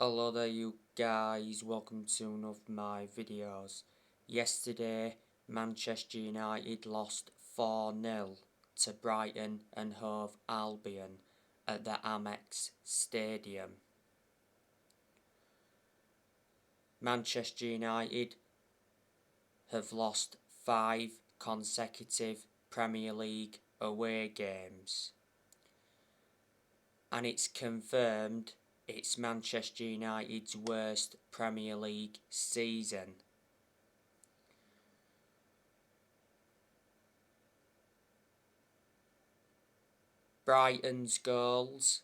Hello there you guys, welcome to one of my videos. Yesterday, Manchester United lost 4-0 to Brighton and Hove Albion at the Amex Stadium. Manchester United have lost 5 consecutive Premier League away games, and it's confirmed it's Manchester United's worst Premier League season. Brighton's goals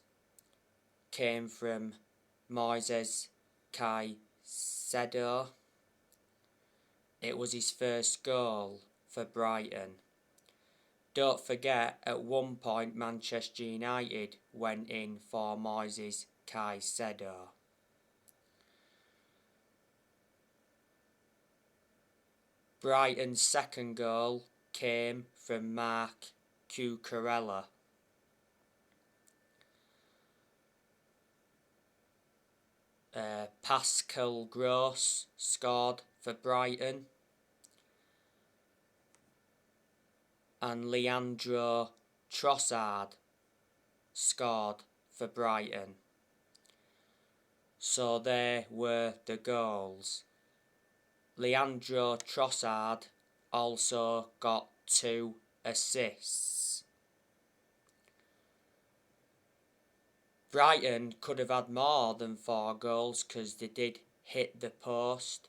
came from Moises Caicedo. It was his first goal for Brighton. Don't forget, at one point Manchester United went in for Moises Caicedo. Brighton's second goal came from Marc Cucurella. Pascal Gross scored for Brighton, and Leandro Trossard scored for Brighton. So there were the goals. Leandro Trossard also got 2 assists. Brighton could have had more than 4 goals because they did hit the post.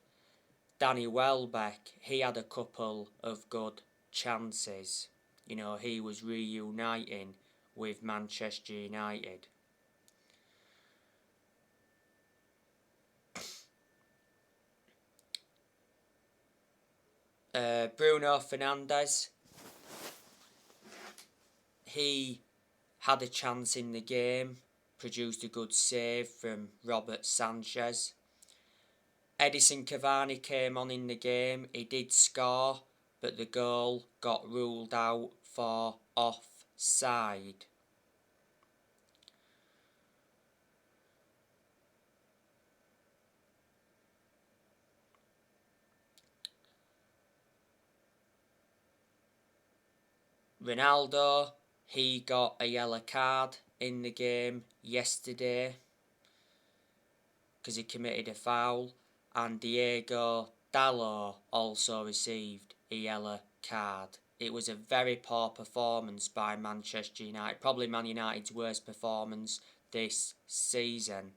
Danny Welbeck, he had a couple of good chances. He was reuniting with Manchester United. Bruno Fernandes, he had a chance in the game, produced a good save from Robert Sanchez. Edison Cavani came on in the game, he did score, but the goal got ruled out for offside. Ronaldo, he got a yellow card in the game yesterday because he committed a foul, and Diego Dalot also received a yellow card. It was a very poor performance by Manchester United, probably Man United's worst performance this season.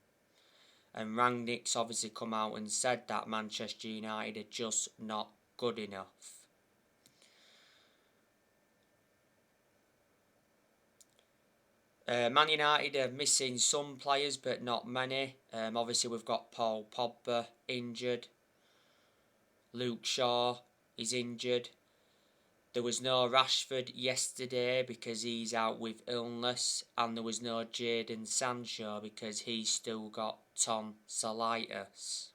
And Rangnick's obviously come out and said that Manchester United are just not good enough. Man United are missing some players, but not many. Obviously, we've got Paul Pogba injured. Luke Shaw is injured. There was no Rashford yesterday because he's out with illness, and there was no Jadon Sancho because he's still got tonsillitis.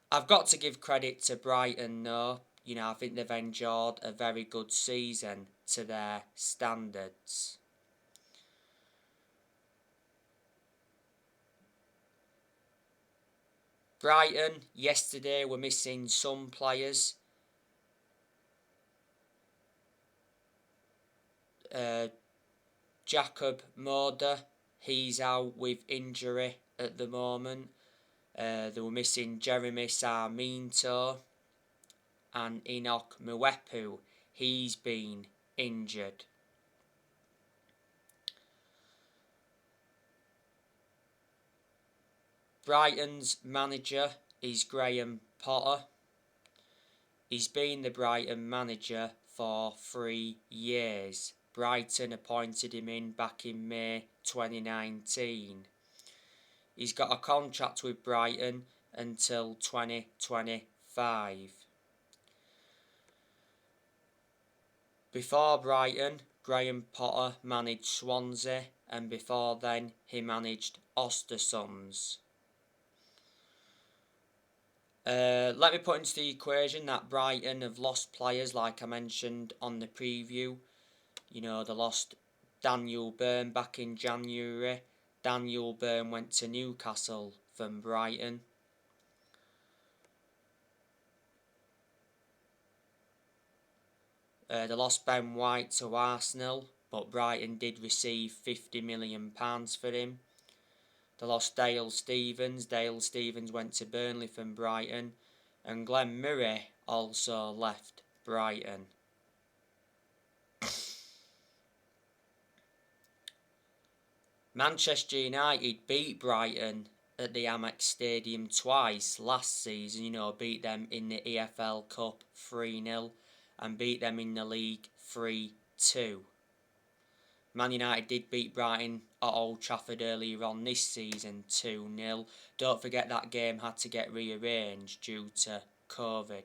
I've got to give credit to Brighton though. I think they've enjoyed a very good season to their standards. Brighton yesterday were missing some players. Jacob Moder, he's out with injury at the moment. They were missing Jeremy Sarmiento, and Enoch Mwepu, he's been injured. Brighton's manager is Graham Potter. He's been the Brighton manager for 3 years. Brighton appointed him in back in May 2019. He's got a contract with Brighton until 2025. Before Brighton, Graham Potter managed Swansea, and before then he managed Ostersunds. Let me put into the equation that Brighton have lost players like I mentioned on the preview. They lost Daniel Byrne back in January. Daniel Byrne went to Newcastle from Brighton. They lost Ben White to Arsenal, but Brighton did receive £50 million for him. They lost Dale Stephens. Dale Stephens went to Burnley from Brighton. And Glenn Murray also left Brighton. Manchester United beat Brighton at the Amex Stadium twice last season. Beat them in the EFL Cup 3-0 and beat them in the league 3-2. Man United did beat Brighton at Old Trafford earlier on this season 2-0. Don't forget that game had to get rearranged due to COVID.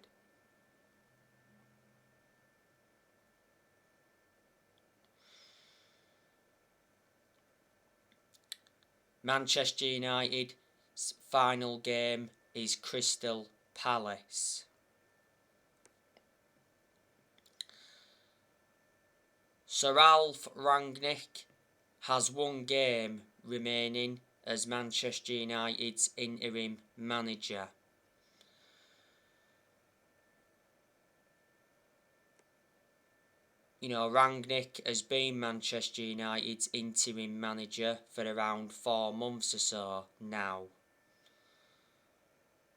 Manchester United's final game is Crystal Palace. Sir Ralph Rangnick has one game remaining as Manchester United's interim manager. Rangnick has been Manchester United's interim manager for around 4 months or so now.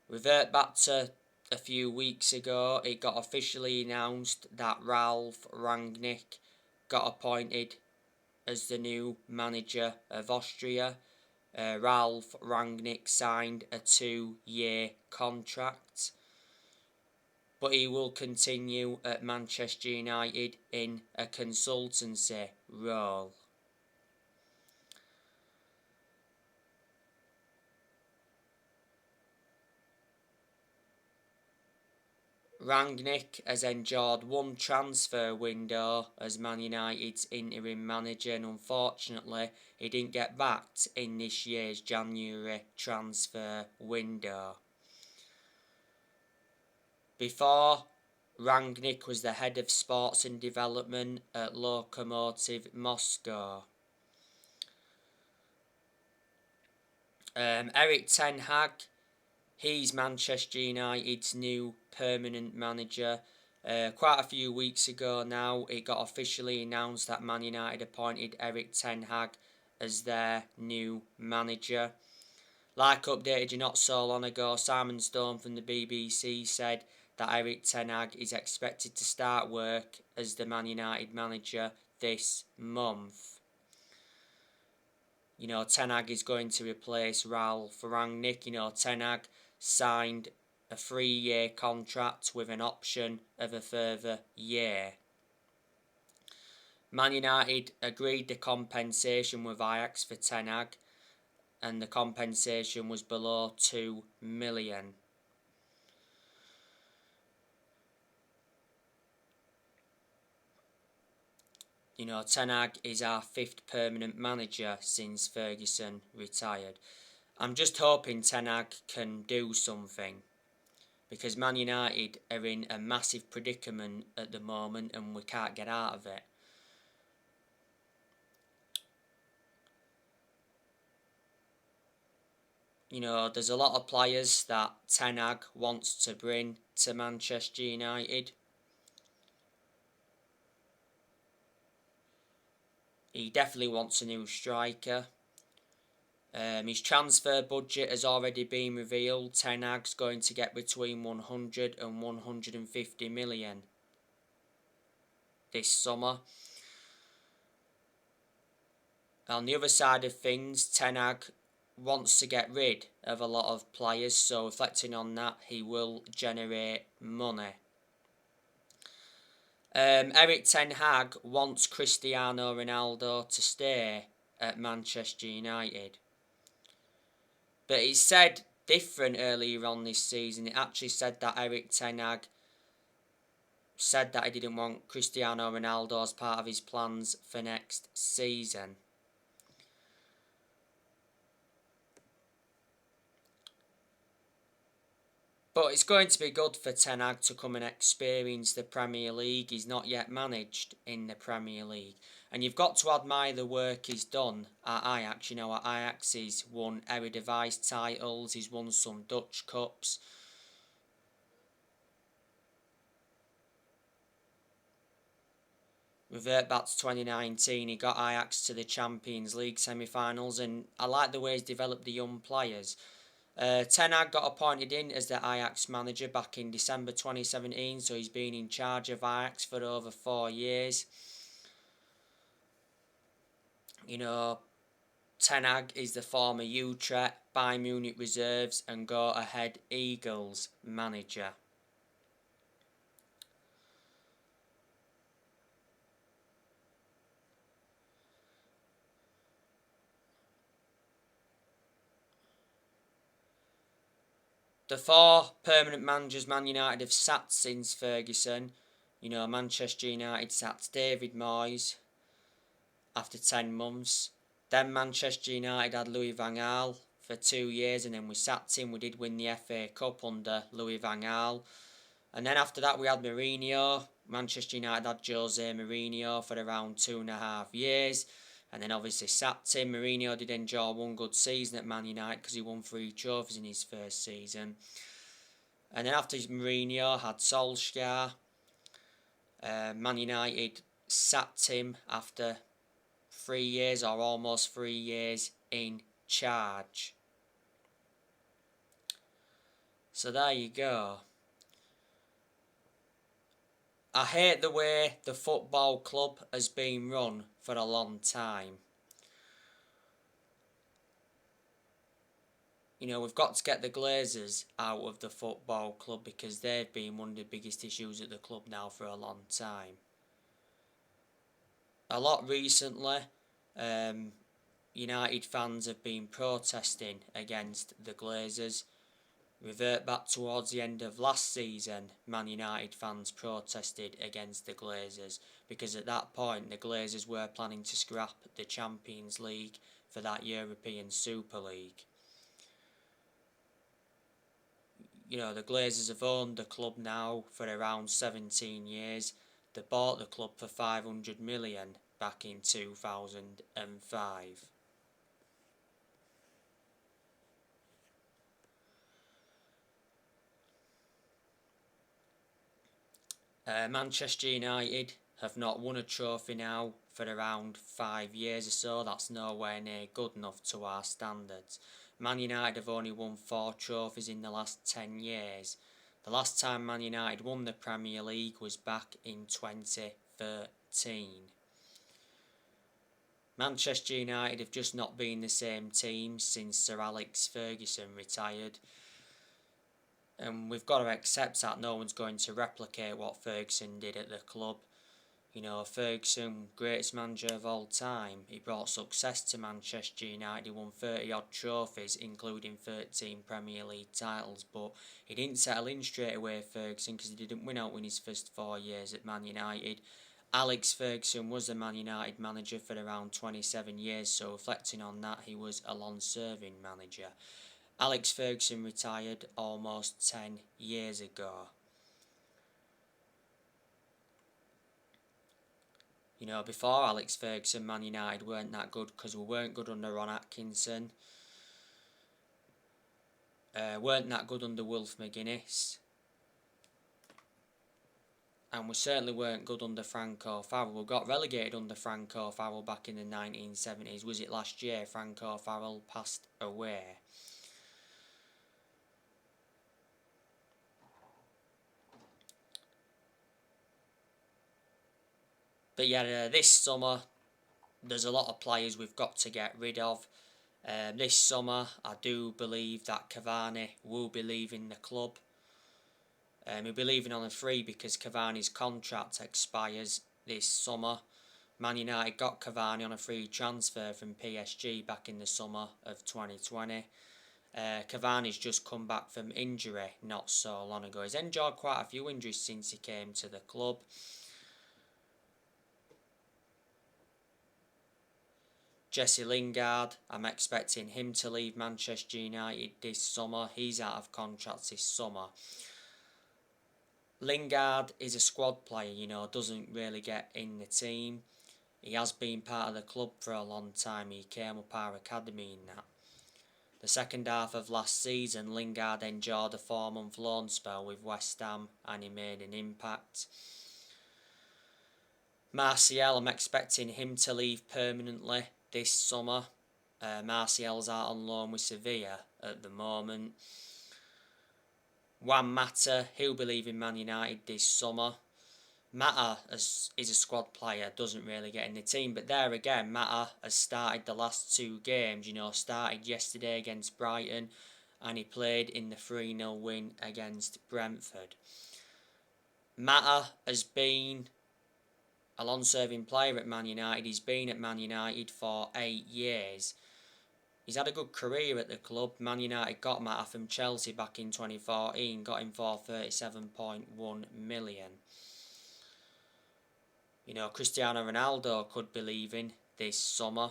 Revert back to a few weeks ago, it got officially announced that Ralph Rangnick got appointed as the new manager of Austria. Ralph Rangnick signed a 2-year contract, but he will continue at Manchester United in a consultancy role. Rangnick has endured one transfer window as Man United's interim manager, and unfortunately he didn't get backed in this year's January transfer window. Before, Rangnick was the head of sports and development at Lokomotiv Moscow. Erik ten Hag, he's Manchester United's new permanent manager. Quite a few weeks ago now, it got officially announced that Man United appointed Erik ten Hag as their new manager. Like updated you not so long ago, Simon Stone from the BBC said that Erik ten Hag is expected to start work as the Man United manager this month. Ten Hag is going to replace Ralph Rangnick. Ten Hag signed a 3-year contract with an option of a further year. Man United agreed the compensation with Ajax for Ten Hag, and the compensation was below £2 million. Ten Hag is our 5th permanent manager since Ferguson retired. I'm just hoping Ten Hag can do something, because Man United are in a massive predicament at the moment and we can't get out of it. There's a lot of players that Ten Hag wants to bring to Manchester United. He definitely wants a new striker. His transfer budget has already been revealed. Ten Hag's going to get between 100 and 150 million this summer. On the other side of things, Ten Hag wants to get rid of a lot of players, so reflecting on that, he will generate money. Erik ten Hag wants Cristiano Ronaldo to stay at Manchester United. But it said different earlier on this season. It actually said that Erik ten Hag said that he didn't want Cristiano Ronaldo as part of his plans for next season. But it's going to be good for Ten Hag to come and experience the Premier League. He's not yet managed in the Premier League. And you've got to admire the work he's done at Ajax. You know, at Ajax he's won Eredivisie titles, he's won some Dutch Cups. Revert back to 2019, he got Ajax to the Champions League semi-finals, and I like the way he's developed the young players. Ten Hag got appointed in as the Ajax manager back in December 2017, so he's been in charge of Ajax for over 4 years. You know, Ten Hag is the former Utrecht, Bayern Munich reserves and Go Ahead Eagles manager. The 4 permanent managers Man United have sacked since Ferguson. You know, Manchester United sacked David Moyes after 10 months. Then Manchester United had Louis van Gaal for 2 years, and then we sacked him. We did win the FA Cup under Louis van Gaal. And then after that we had Mourinho. Manchester United had Jose Mourinho for around 2.5 years. And then obviously sacked him. Mourinho did enjoy one good season at Man United because he won 3 trophies in his first season. And then after Mourinho had Solskjaer. Man United sacked him after 3 years or almost 3 years in charge. So there you go. I hate the way the football club has been run for a long time. You know, we've got to get the Glazers out of the football club because they've been one of the biggest issues at the club now for a long time. A lot recently, United fans have been protesting against the Glazers. Revert back towards the end of last season, Man United fans protested against the Glazers because at that point the Glazers were planning to scrap the Champions League for that European Super League. You know, the Glazers have owned the club now for around 17 years. They bought the club for 500 million back in 2005. Manchester United have not won a trophy now for around 5 years or so. That's nowhere near good enough to our standards. Man United have only won 4 trophies in the last 10 years. The last time Man United won the Premier League was back in 2013. Manchester United have just not been the same team since Sir Alex Ferguson retired. And we've got to accept that no one's going to replicate what Ferguson did at the club. You know, Ferguson, greatest manager of all time. He brought success to Manchester United. He won 30 odd trophies, including 13 Premier League titles. But he didn't settle in straight away, Ferguson, because he didn't win out in his first 4 years at Man United. Alex Ferguson was the Man United manager for around 27 years. So reflecting on that, he was a long-serving manager. Alex Ferguson retired almost 10 years ago. You know, before Alex Ferguson, Man United weren't that good because we weren't good under Ron Atkinson. Weren't that good under Wilf McGuinness. And we certainly weren't good under Franco Farrell. We got relegated under Franco Farrell back in the 1970s. Was it last year Franco Farrell passed away? But yeah, this summer, there's a lot of players we've got to get rid of. This summer, I do believe that Cavani will be leaving the club. He'll be leaving on a free because Cavani's contract expires this summer. Man United got Cavani on a free transfer from PSG back in the summer of 2020. Cavani's just come back from injury not so long ago. He's enjoyed quite a few injuries since he came to the club. Jesse Lingard, I'm expecting him to leave Manchester United this summer. He's out of contract this summer. Lingard is a squad player, doesn't really get in the team. He has been part of the club for a long time. He came up our academy in that. The second half of last season, Lingard enjoyed a 4-month loan spell with West Ham and he made an impact. Martial, I'm expecting him to leave permanently this summer. Martial's out on loan with Sevilla at the moment. Juan Mata, he'll be leaving Man United this summer. Mata is a squad player, doesn't really get in the team, but there again, Mata has started the last 2 games, started yesterday against Brighton and he played in the 3-0 win against Brentford. Mata has been a long-serving player at Man United. He's been at Man United for 8 years. He's had a good career at the club. Man United got Mata from Chelsea back in 2014, got him for 37.1 million. Cristiano Ronaldo could be leaving this summer.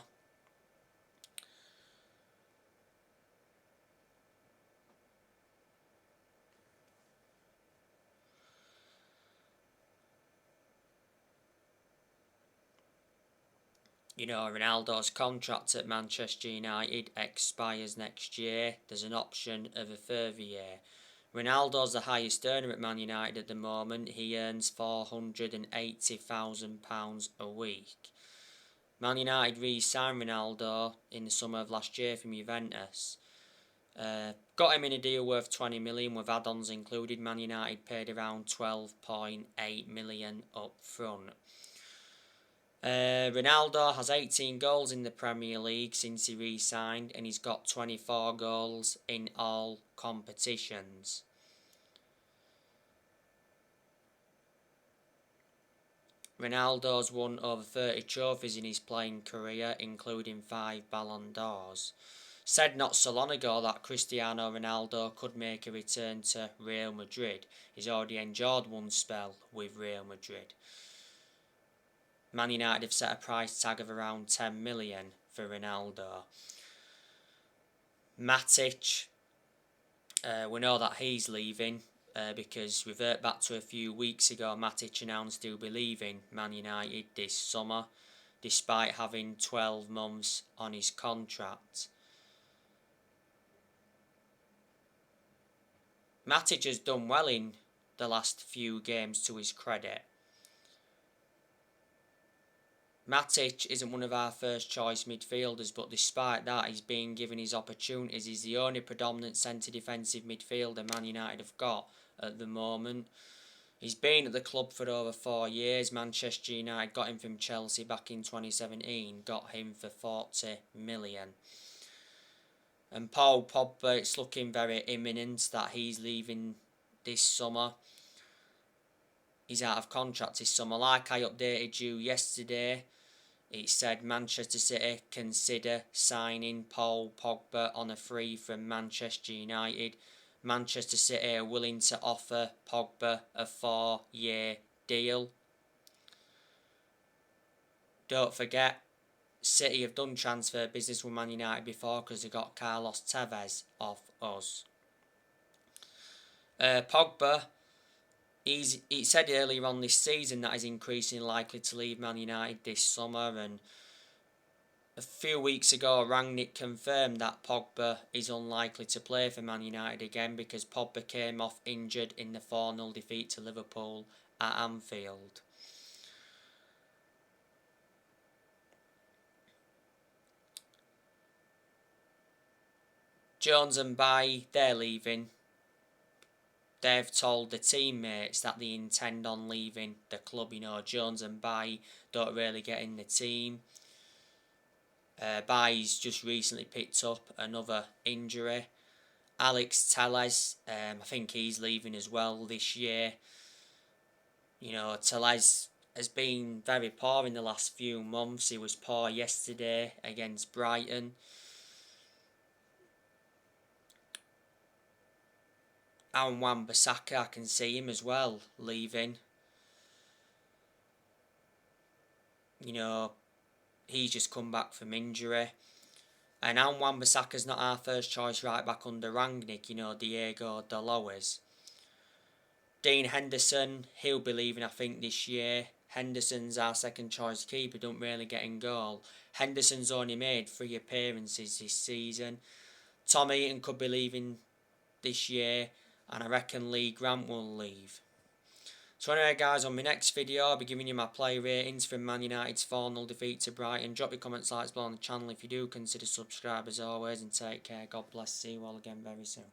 Ronaldo's contract at Manchester United expires next year. There's an option of a further year. Ronaldo's the highest earner at Man United at the moment. He earns £480,000 a week. Man United re-signed Ronaldo in the summer of last year from Juventus. Got him in a deal worth 20 million with add-ons included. Man United paid around 12.8 million up front. Ronaldo has 18 goals in the Premier League since he re-signed and he's got 24 goals in all competitions. Ronaldo's won over 30 trophies in his playing career, including 5 Ballon d'Ors. Said not so long ago that Cristiano Ronaldo could make a return to Real Madrid. He's already enjoyed one spell with Real Madrid. Man United have set a price tag of around 10 million for Ronaldo. Matic, we know that he's leaving because revert back to a few weeks ago, Matic announced he'll be leaving Man United this summer despite having 12 months on his contract. Matic has done well in the last few games to his credit. Matic isn't one of our first choice midfielders, but despite that he's been given his opportunities. He's the only predominant centre defensive midfielder Man United have got at the moment. He's been at the club for over 4 years. Manchester United got him from Chelsea back in 2017, got him for 40 million. And Paul Pogba, it's looking very imminent that he's leaving this summer. He's out of contract this summer. Like I updated you yesterday, it said Manchester City consider signing Paul Pogba on a free from Manchester United. Manchester City are willing to offer Pogba a 4-year deal. Don't forget, City have done transfer business with Man United before because they got Carlos Tevez off us. Pogba, he said earlier on this season that he's increasingly likely to leave Man United this summer, and a few weeks ago Rangnick confirmed that Pogba is unlikely to play for Man United again because Pogba came off injured in the 4-0 defeat to Liverpool at Anfield. Jones and Bailly, they're leaving. They've told the teammates that they intend on leaving the club. Jones and Bailly don't really get in the team. Bailly's just recently picked up another injury. Alex Telles, I think he's leaving as well this year. Telles has been very poor in the last few months. He was poor yesterday against Brighton. Aaron Wan-Bissaka, I can see him as well leaving. he's just come back from injury. And Wan-Bissaka's not our first choice right back under Rangnick, you know, Diego Dalot. Dean Henderson, he'll be leaving I think this year. Henderson's our second choice keeper, don't really get in goal. Henderson's only made 3 appearances this season. Tom Eaton could be leaving this year, and I reckon Lee Grant will leave. So anyway guys, on my next video I'll be giving you my play ratings from Man United's 4-0 defeat to Brighton. Drop your comments, likes below on the channel if you do. Consider subscribe as always, and take care. God bless. See you all again very soon.